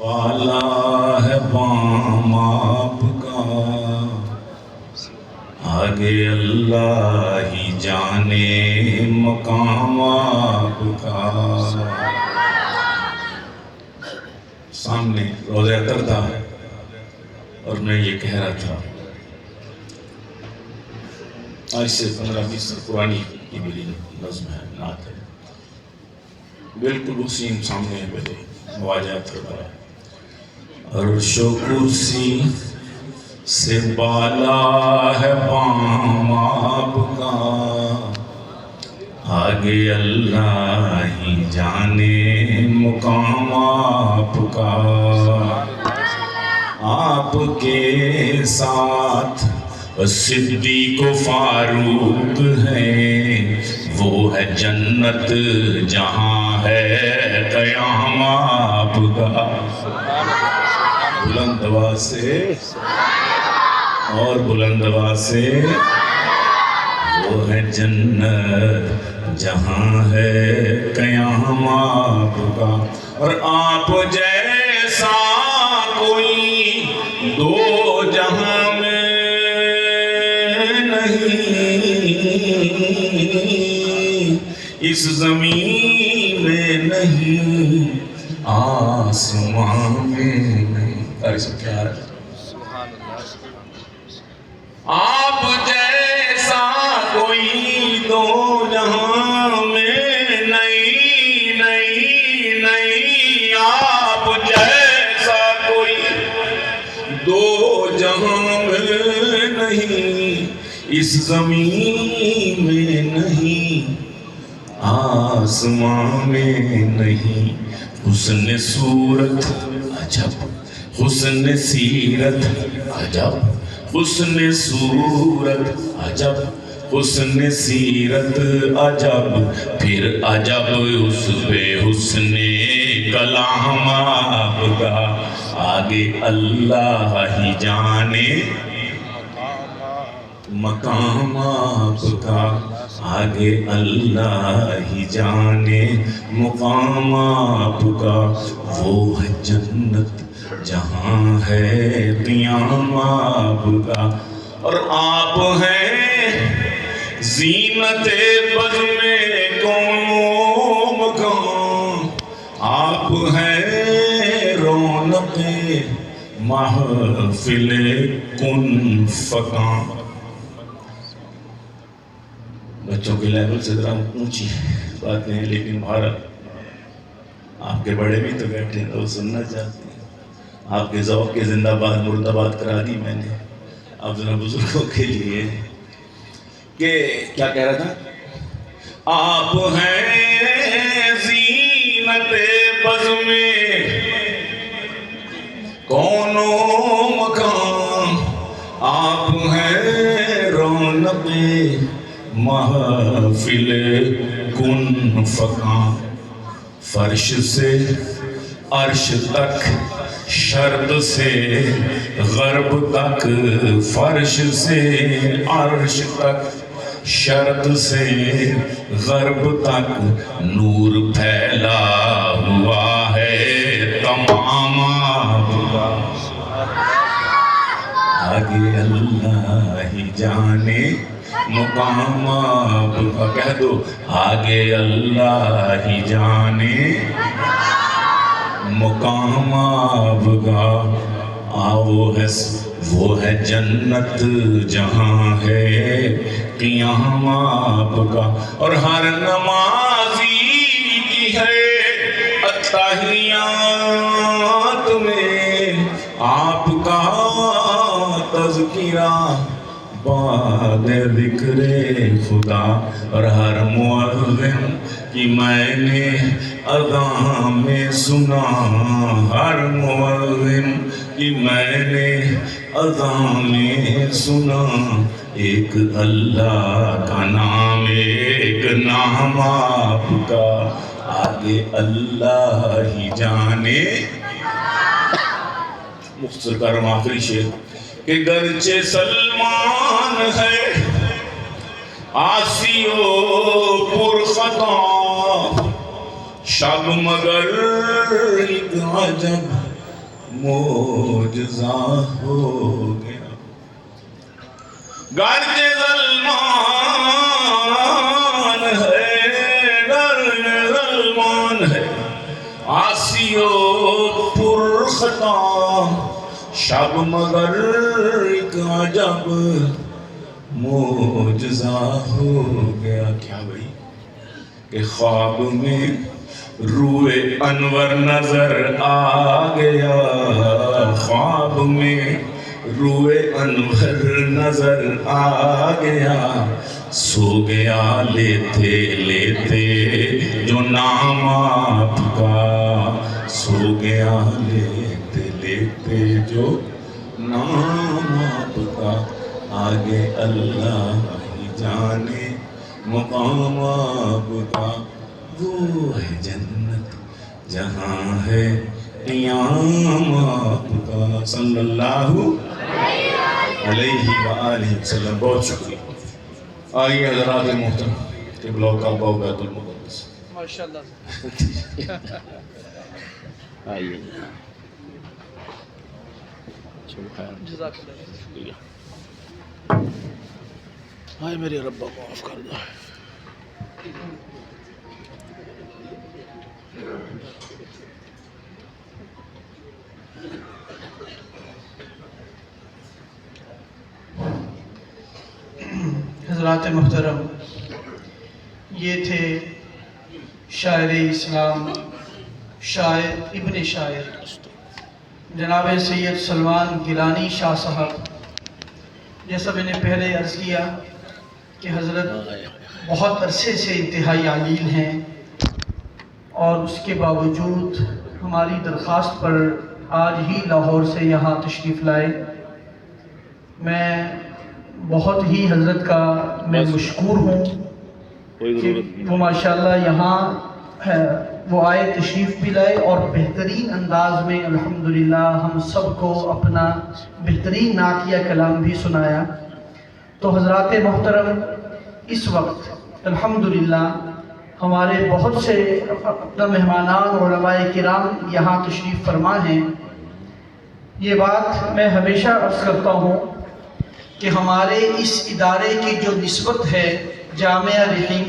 والا ہے بام آپ کا، آگے اللہ ہی جانے مقام آپ کا۔ سامنے روضہ اطہر تھا اور میں یہ کہہ رہا تھا، آج سے 15-20 سال پرانی یہ میری نظم ہے، نعت ہے، بالکل اسی سامنے میرے مواجہت ہو رہا ہے۔ عرش و کرسی سے بالا ہے بام آپ کا، آگے اللہ ہی جانے مقام آپ کا۔ آپ کے ساتھ صدیق و فاروق ہیں، وہ ہے جنت جہاں ہے قیام آپ کا۔ بلند آواز سے اور بلند آواز سے، وہ ہے جنت جہاں ہے قیام آپ کا۔ اور آپ جیسا کوئی دو جہاں میں نہیں، اس زمین میں نہیں، آسمان میں نہیں۔ ارے سب کیا رہا ہے؟ آپ جیسا کوئی دو جہاں میں نہیں، نہیں، نہیں، آپ جیسا کوئی دو جہاں میں نہیں، اس زمین میں نہیں، آسمان میں نہیں۔ حسن صورت عجب، حسن سیرت عجب، حسن صورت عجب، حسن سیرت عجب، پھر عجب اس پہ حسن کلام آپ کا۔ آگے اللہ ہی جانے مقام آپ کا، آگے اللہ ہی جانے مقام آپ کا۔ وہ ہے جنت جہاں ہے قیام آپ کا۔ اور آپ ہیں زینت بزم کون و مکان، آپ ہیں رونق محفل کن فکان۔ بچوں کے لیول سے ذرا اونچی بات نہیں، لیکن بھارت آپ کے بڑے بھی تو بیٹھے ہیں، وہ سننا چاہتے ہیں۔ آپ کے ذوق کے زندہ باد مردہ باد کرا دی میں نے۔ آپ ذرا بزرگوں کے لیے کہ کیا کہہ رہا تھا؟ آپ ہیں زینت بزم کون و مکان، آپ ہیں رونق محفل کن فکان۔ فرش سے عرش تک، شرق سے غرب تک، فرش سے عرش تک، شرق سے غرب تک، نور پھیلا ہوا ہے تمام آپ کا۔ آگے اللہ ہی جانے مقام آپ کا۔ کہہ دو، آگے اللہ ہی جانے مقام آپ کا۔ وہ ہے جنت جہاں ہے قیام آپ کا۔ اور ہر نمازی کی ہے التحیات میں آپ کا تذکرہ بعد ذکر خدا۔ اور ہر مؤذن کی میں نے اذان میں سنا، ہر مؤذن کی میں نے اذان میں سنا، ایک اللہ کا نام، ایک نام آپ کا۔ آگے اللہ ہی جانے۔ مختصر کرم آخری شعر کہ گرچہ سلمان ہے عاصی و پرخطا، شب مگر ایک عجب معجزہ ہو گیا. گرچہ ظلمان ہے، گرچہ ظلمان ہے، عاصی و پرخطا شب، مگر ایک عجب معجزہ ہو گیا. کیا بھئی؟ کہ خواب میں روئے انور نظر آ گیا. خواب میں روئے انور نظر آ گیا. سو گیا لیتے لیتے جو نام آپ کا. سو گیا لیتے لیتے جو نام آپ کا. آگے اللہ ہی جانے مقام آپ کا. وہ ہے جنت جہاں ہے قیام آپ کا. صلی اللہ علیہ وآلہ وسلم. بہت شکریہ. آئیے حضرات محترم قبلہ و کعبہ و بیت المقدس. ماشاءاللہ. آئیے. جزاک اللہ. شکریہ. آئے میرے ربا معاف کر دو. حضرات محترم، یہ تھے شاعر اسلام، شاعر ابن شاعر جناب سید سلمان گیلانی شاہ صاحب. جیسا میں نے پہلے عرض کیا کہ حضرت بہت عرصے سے انتہائی علیل ہیں، اور اس کے باوجود ہماری درخواست پر آج ہی لاہور سے یہاں تشریف لائے. میں بہت ہی حضرت کا میں مشکور ہوں کہ وہ ماشاءاللہ یہاں وہ آئے، تشریف بھی لائے، اور بہترین انداز میں الحمدللہ ہم سب کو اپنا بہترین نعتیہ کلام بھی سنایا. تو حضرات محترم، اس وقت الحمدللہ ہمارے بہت سے اپنا مہمانان علماء کرام یہاں تشریف فرما ہیں. یہ بات میں ہمیشہ عرض کرتا ہوں کہ ہمارے اس ادارے کی جو نسبت ہے جامعہ رحیمیہ